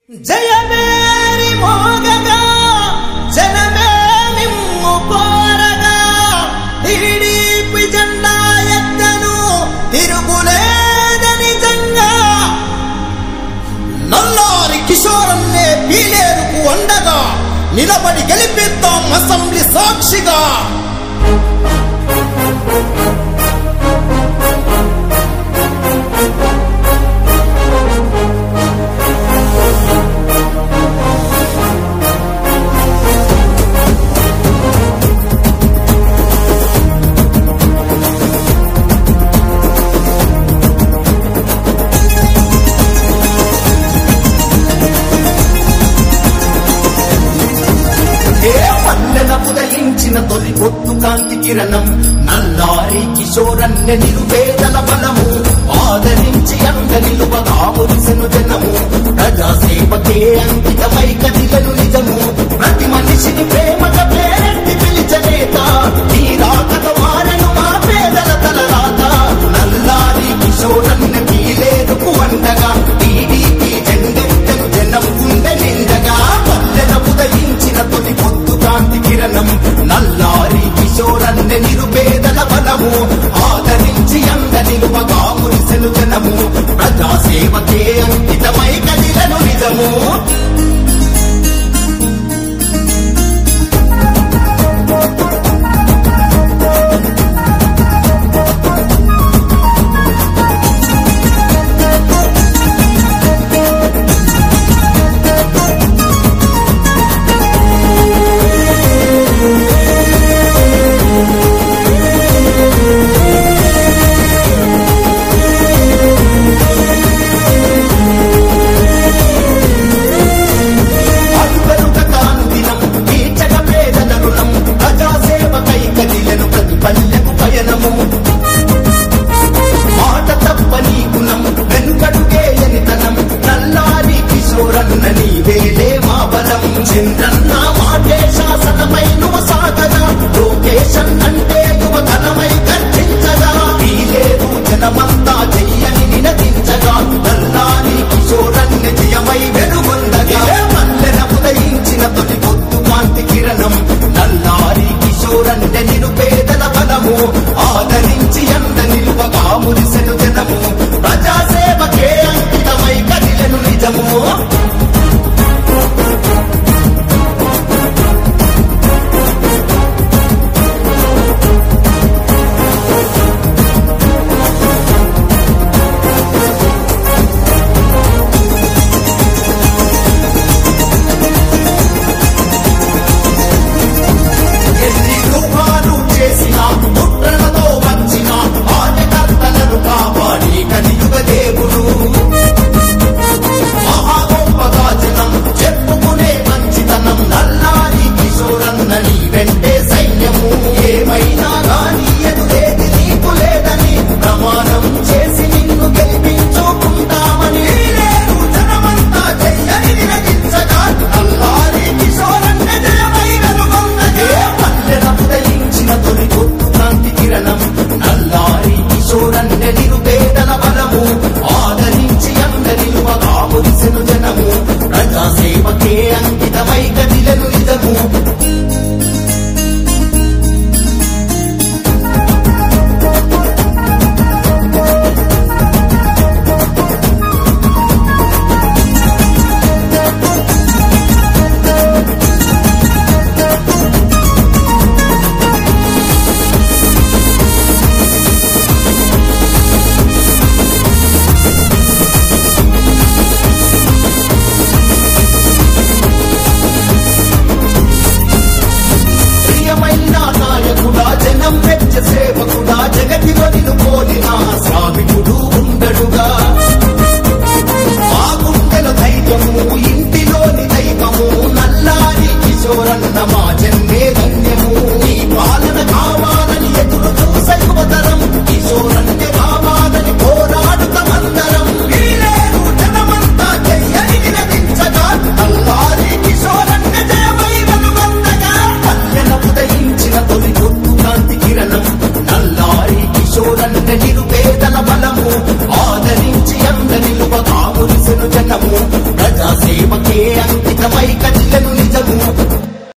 జయమేరి మోగగా జనమే నిమ్ము కోరగా టీడీపీ జెండా ఎత్తను తిరుగులేదని జంగా నల్లారి కిషోరన్నే పీలేరుకు అండగా నిలబడి గెలిపిద్దాం అసెంబ్లీ సాక్షిగా. ఉదయించిన తొలి పొత్తు కాంతి కిరణం నల్లారి కిషోరన్య నిరుపేదల బలము ఆదరించి అంద నిలువగా మురిసెను జనము ప్రజాసేవకే అంకితమై కదిలను నిజము ప్రతి మనిషిని ప్రేమగా పేరెత్తి పిలిచనేత ఈ రాకత మారెను మా పేదల తలరాత నల్లారి కిషోరన్య పీలేరుకు అండగా టీడీపీ జెండెత్తెను జనం గుండె నిండగా పల్లెన ఉదయించిన తొలి పొత్తు కాంతి కిరణం నల్లారి కిషోరన్య నిరుపేదల బలము ఆదరించి అంద నిలువగా మురిసెను జనము ప్రజాసేవకే అంకితమై కదిలను నిజము. చంద్రన్న మాటే శాసనమై నువ్వు సాగదా లోకేషన్ అంటే యువతనమై గర్జించగా పీలేరు జనమంతా చెయ్యని నినదించగా నల్లారి కిషోరన్య జయమై వెలుగొందగా పల్లెన ఉదయించిన తొలి పొత్తు కాంతి కిరణం నల్లారి కిషోరన్య నిరుపేదల బలము ఆదరించి అంద నిలువగా మురిసెను జనము ప్రజాసేవకే అంకితమై కదిలెను నిజము. మహాగొప్ప జనమై కదిలెను